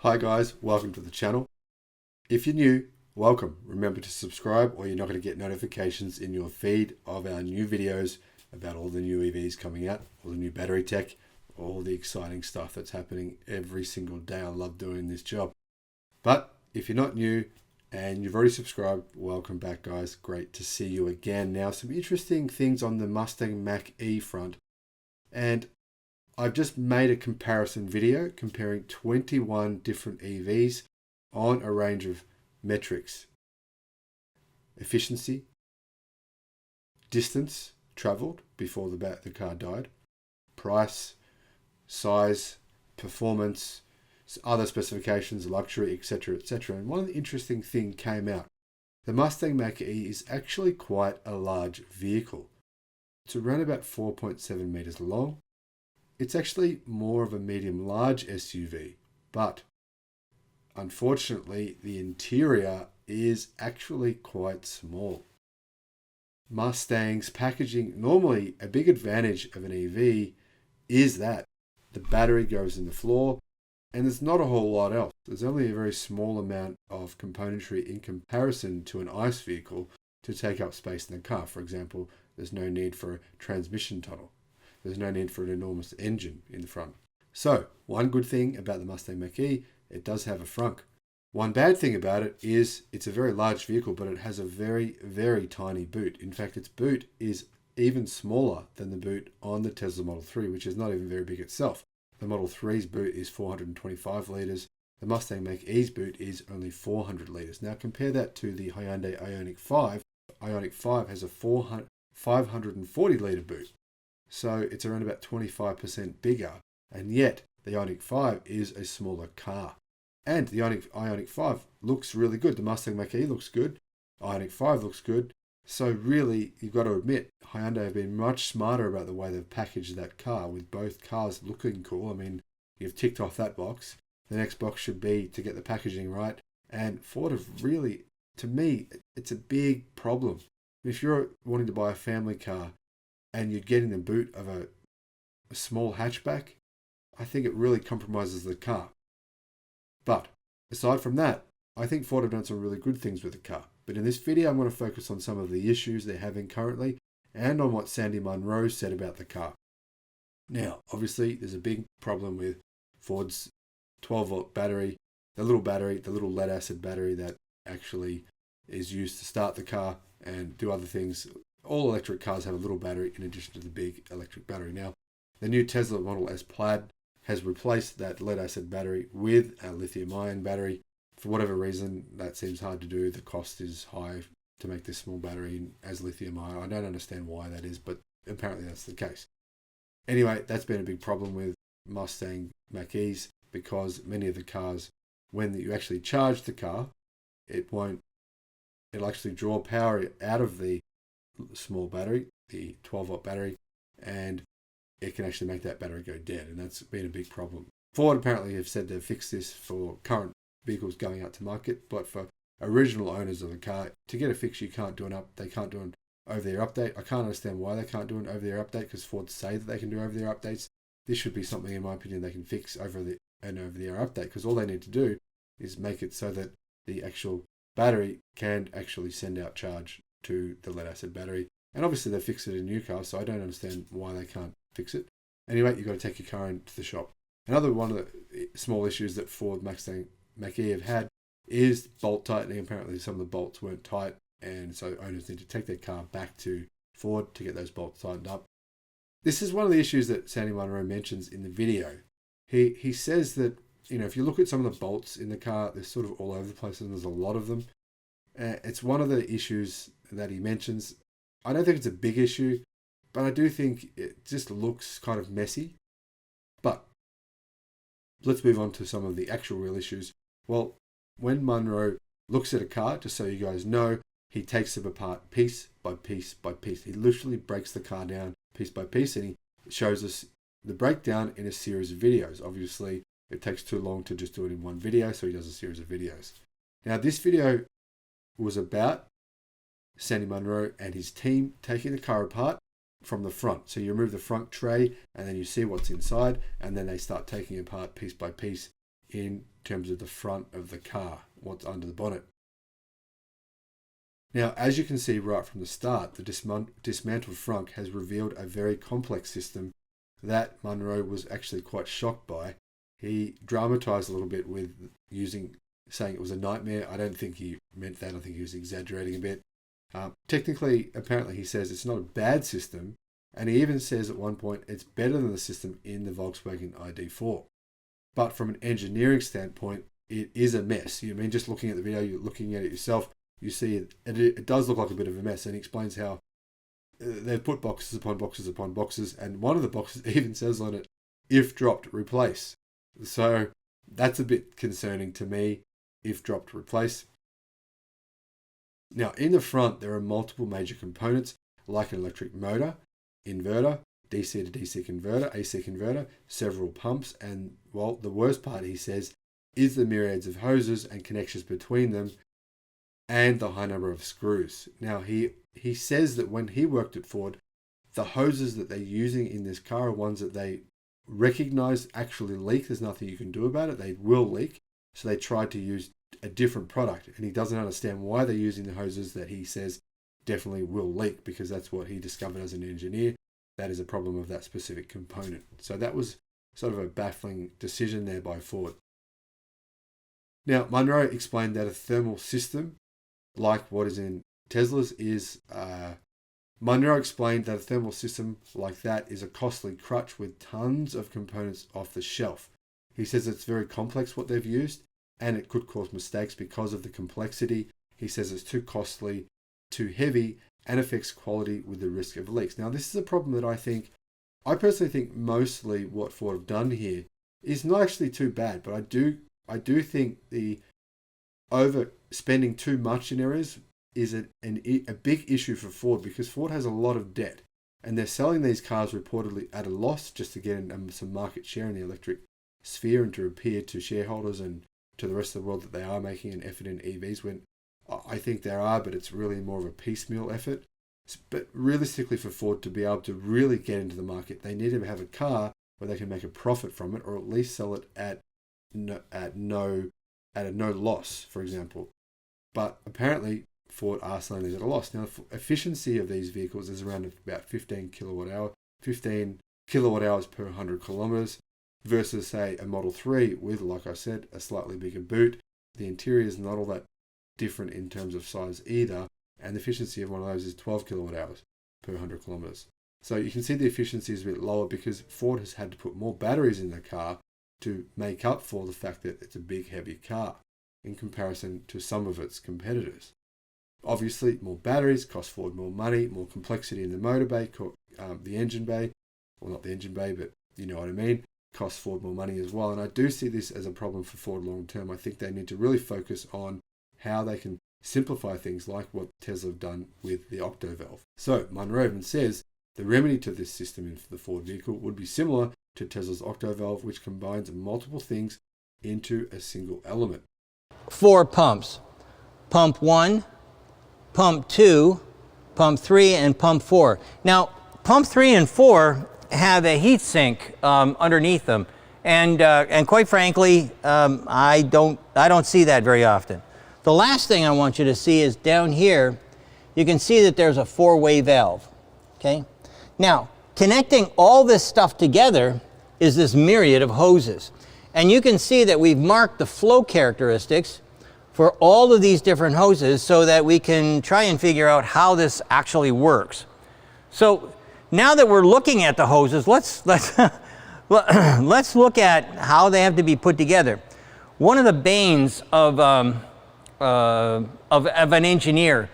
Hi guys, welcome to the channel. If you're new, welcome. Remember to subscribe or you're not going to get notifications in your feed of our new videos about all the new EVs coming out, all the new battery tech, all the exciting stuff that's happening every single day. I love doing this job. But if you're not new and you've already subscribed, welcome back guys. Great to see you again. Now some interesting things on the Mustang Mach E front. And I've just made a comparison video comparing 21 different EVs on a range of metrics. Efficiency, distance traveled before the car died, price, size, performance, other specifications, luxury, etc., etc. And one of the interesting things came out. The Mustang Mach E is actually quite a large vehicle. It's around about 4.7 meters long. It's actually more of a medium-large SUV, but unfortunately the interior is actually quite small. Mustang's packaging, normally a big advantage of an EV is that the battery goes in the floor and there's not a whole lot else. There's only a very small amount of componentry in comparison to an ICE vehicle to take up space in the car. For example, there's no need for a transmission tunnel. There's no need for an enormous engine in the front. So, one good thing about the Mustang Mach-E, it does have a frunk. One bad thing about it is it's a very large vehicle, but it has a very, very tiny boot. In fact, its boot is even smaller than the boot on the Tesla Model 3, which is not even very big itself. The Model 3's boot is 425 litres. The Mustang Mach-E's boot is only 400 litres. Now compare that to the Hyundai Ioniq 5. Ioniq 5 has a 540 litre boot. So it's around about 25% bigger, and yet the Ioniq 5 is a smaller car. And the Ioniq 5 looks really good. The Mustang Mach-E looks good. Ioniq 5 looks good. So really, you've got to admit, Hyundai have been much smarter about the way they've packaged that car, with both cars looking cool. I mean, you've ticked off that box. The next box should be to get the packaging right. And Ford have really, to me, it's a big problem. If you're wanting to buy a family car, and you're getting the boot of a small hatchback, I think it really compromises the car. But aside from that, I think Ford have done some really good things with the car. But in this video, I'm going to focus on some of the issues they're having currently and on what Sandy Munro said about the car. Now, obviously, there's a big problem with Ford's 12-volt battery, the little lead-acid battery that actually is used to start the car and do other things. All electric cars have a little battery in addition to the big electric battery. Now, the new Tesla Model S Plaid has replaced that lead-acid battery with a lithium-ion battery. For whatever reason, that seems hard to do. The cost is high to make this small battery as lithium-ion. I don't understand why that is, but apparently that's the case. Anyway, that's been a big problem with Mustang Mach-E's because many of the cars, when you actually charge the car, it'll actually draw power out of the small battery, the 12-volt battery, and it can actually make that battery go dead, and that's been a big problem. Ford apparently have said they've fixed this for current vehicles going out to market, but for original owners of the car, to get a fix, they can't do an over-the-air update. I can't understand why they can't do an over-the-air update, because Ford say that they can do over-the-air updates. This should be something, in my opinion, they can fix an over-the-air update, because all they need to do is make it so that the actual battery can actually send out charge to the lead-acid battery. And obviously they fixed it in new cars, so I don't understand why they can't fix it. Anyway, you've got to take your car into the shop. Another one of the small issues that Ford Mustang Mach-E have had is bolt tightening. Apparently some of the bolts weren't tight, and so owners need to take their car back to Ford to get those bolts tightened up. This is one of the issues that Sandy Munro mentions in the video. He says that, if you look at some of the bolts in the car, they're sort of all over the place, and there's a lot of them. It's one of the issues that he mentions. I don't think it's a big issue, but I do think it just looks kind of messy. But let's move on to some of the actual real issues. Well, when Munro looks at a car, just so you guys know, he takes them apart piece by piece by piece. He literally breaks the car down piece by piece, and he shows us the breakdown in a series of videos. Obviously, it takes too long to just do it in one video, so he does a series of videos. Now, this video was about Sandy Munro and his team taking the car apart from the front. So you remove the front tray and then you see what's inside, and then they start taking it apart piece by piece in terms of the front of the car, what's under the bonnet. Now, as you can see right from the start, the dismantled front has revealed a very complex system that Munro was actually quite shocked by. He dramatized a little bit with saying it was a nightmare. I don't think he meant that. I think he was exaggerating a bit. Technically, apparently he says it's not a bad system, and he even says at one point it's better than the system in the Volkswagen ID4. But from an engineering standpoint, it is a mess. You mean, just looking at the video, you're looking at it yourself, you see it does look like a bit of a mess, and he explains how they've put boxes upon boxes upon boxes, and one of the boxes even says on it, if dropped, replace. So that's a bit concerning to me, if dropped, replace. Now, in the front, there are multiple major components, like an electric motor, inverter, DC to DC converter, AC converter, several pumps, and, well, the worst part, he says, is the myriads of hoses and connections between them, and the high number of screws. Now, he says that when he worked at Ford, the hoses that they're using in this car are ones that they recognize actually leak. There's nothing you can do about it. They will leak. So they tried to use a different product, and he doesn't understand why they're using the hoses that he says definitely will leak, because that's what he discovered as an engineer. That is a problem of that specific component. So that was sort of a baffling decision there by Ford. Now, Munro explained that a thermal system like what is in Tesla's is Munro explained that a thermal system like that is a costly crutch with tons of components off the shelf. He says it's very complex what they've used, and it could cause mistakes because of the complexity. He says it's too costly, too heavy, and affects quality with the risk of leaks. Now, this is a problem that I personally think mostly what Ford have done here is not actually too bad, but I do think the overspending too much in areas is a big issue for Ford, because Ford has a lot of debt, and they're selling these cars reportedly at a loss just to get some market share in the electric sphere and to appear to shareholders and to the rest of the world that they are making an effort in EVs, when I think there are, but it's really more of a piecemeal effort. But realistically, for Ford to be able to really get into the market, they need to have a car where they can make a profit from it, or at least sell it at a no loss, for example. But apparently Ford are selling these at a loss. Now, the efficiency of these vehicles is around about 15 kilowatt hours per 100 kilometers, versus, say, a Model 3 with, like I said, a slightly bigger boot. The interior is not all that different in terms of size either, and the efficiency of one of those is 12 kilowatt hours per 100 kilometers. So you can see the efficiency is a bit lower because Ford has had to put more batteries in the car to make up for the fact that it's a big, heavy car in comparison to some of its competitors. Obviously, more batteries cost Ford more money, more complexity in the motor bay, the engine bay, well, not the engine bay, but you know what I mean, costs Ford more money as well. And I do see this as a problem for Ford long term. I think they need to really focus on how they can simplify things like what Tesla have done with the Octovalve. So Munro even says the remedy to this system in the Ford vehicle would be similar to Tesla's Octovalve, which combines multiple things into a single element. 4 pumps. Pump 1, pump 2, pump 3, and pump 4. Now, pump 3 and 4 have a heat sink underneath them, and quite frankly, I don't see that very often. The last thing I want you to see is down here. You can see that there's a 4-way valve. Okay. Now, connecting all this stuff together is this myriad of hoses, and you can see that we've marked the flow characteristics for all of these different hoses so that we can try and figure out how this actually works. So now that we're looking at the hoses, let's look at how they have to be put together. One of the banes of an engineer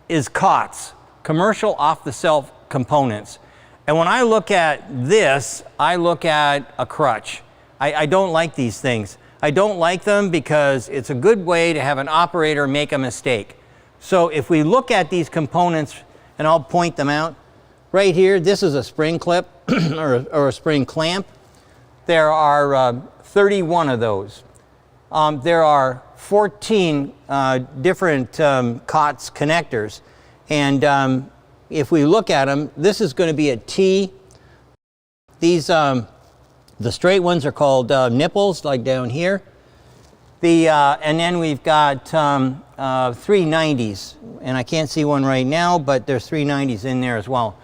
is COTS, commercial off-the-shelf components. And when I look at this, I look at a crutch. I don't like these things. I don't like them because it's a good way to have an operator make a mistake. So if we look at these components, and I'll point them out, right here, this is a spring clip or a spring clamp. There are 31 of those. There are 14 different COTS connectors. And if we look at them, this is going to be a T. These, the straight ones are called nipples, like down here. And then we've got 390s, and I can't see one right now, but there's 390s in there as well.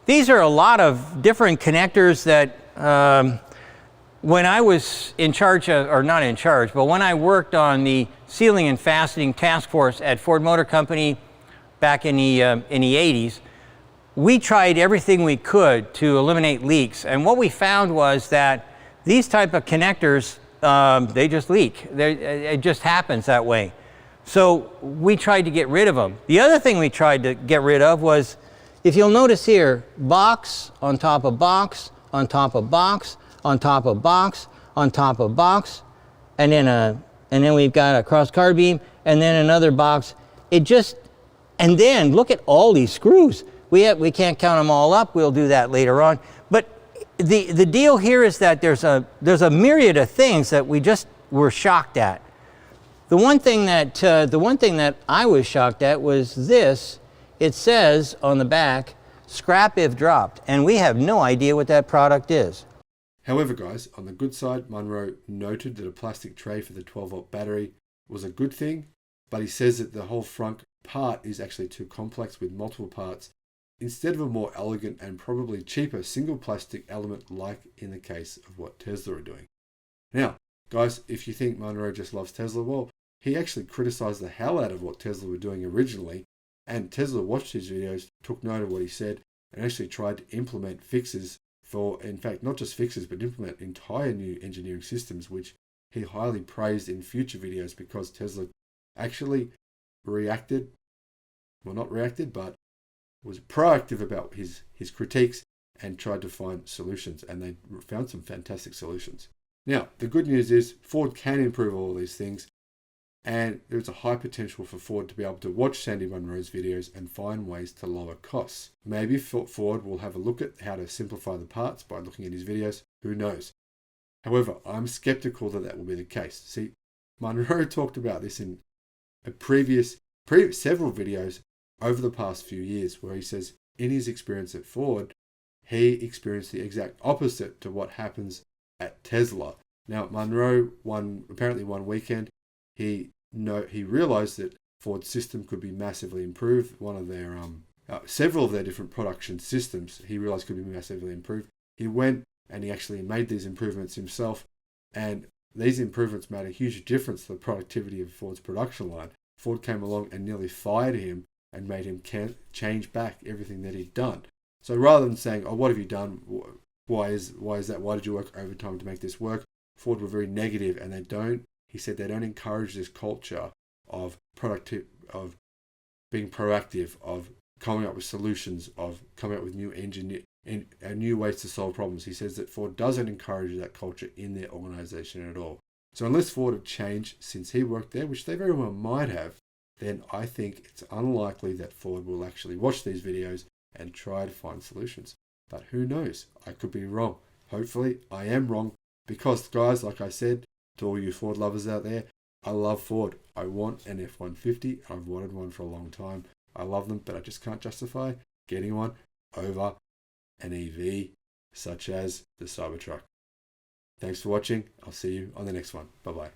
These are a lot of different connectors that when I was in charge of, or not in charge, but when I worked on the sealing and fastening task force at Ford Motor Company back in the 80s, we tried everything we could to eliminate leaks. And what we found was that these type of connectors, they just leak. It just happens that way. So we tried to get rid of them. The other thing we tried to get rid of was, if you'll notice here, box on top of box, on top of box, on top of box, on top of box, and then we've got a cross card beam, and then another box. And then look at all these screws. We can't count them all up. We'll do that later on. But the deal here is that there's a myriad of things that we just were shocked at. The one thing that I was shocked at was this. It says on the back, scrap if dropped, and we have no idea what that product is. However, guys, on the good side, Munro noted that a plastic tray for the 12-volt battery was a good thing, but he says that the whole front part is actually too complex with multiple parts, instead of a more elegant and probably cheaper single plastic element like in the case of what Tesla are doing. Now, guys, if you think Munro just loves Tesla, well, he actually criticized the hell out of what Tesla were doing originally, and Tesla watched his videos, took note of what he said, and actually tried to implement fixes for, in fact, not just fixes, but implement entire new engineering systems, which he highly praised in future videos because Tesla actually reacted, well, not reacted, but was proactive about his critiques and tried to find solutions, and they found some fantastic solutions. Now, the good news is Ford can improve all of these things, and there's a high potential for Ford to be able to watch Sandy Munro's videos and find ways to lower costs. Maybe Ford will have a look at how to simplify the parts by looking at his videos. Who knows? However, I'm skeptical that will be the case. See, Munro talked about this in a previous several videos over the past few years, where he says in his experience at Ford, he experienced the exact opposite to what happens at Tesla. Now, Munro apparently one weekend, he realized that Ford's system could be massively improved. One of their several of their different production systems he realized could be massively improved. He went and he actually made these improvements himself, and these improvements made a huge difference to the productivity of Ford's production line. Ford came along and nearly fired him and made him change back everything that he'd done. So rather than saying, "Oh, what have you done? Why is that? Why did you work overtime to make this work?" Ford were very negative, and he said they don't encourage this culture of being proactive, of coming up with solutions, of coming up with new ways to solve problems. He says that Ford doesn't encourage that culture in their organization at all. So unless Ford have changed since he worked there, which they very well might have, then I think it's unlikely that Ford will actually watch these videos and try to find solutions. But who knows? I could be wrong. Hopefully I am wrong, because guys, like I said, to all you Ford lovers out there, I love Ford. I want an F-150. I've wanted one for a long time. I love them, but I just can't justify getting one over an EV such as the Cybertruck. Thanks for watching. I'll see you on the next one. Bye-bye.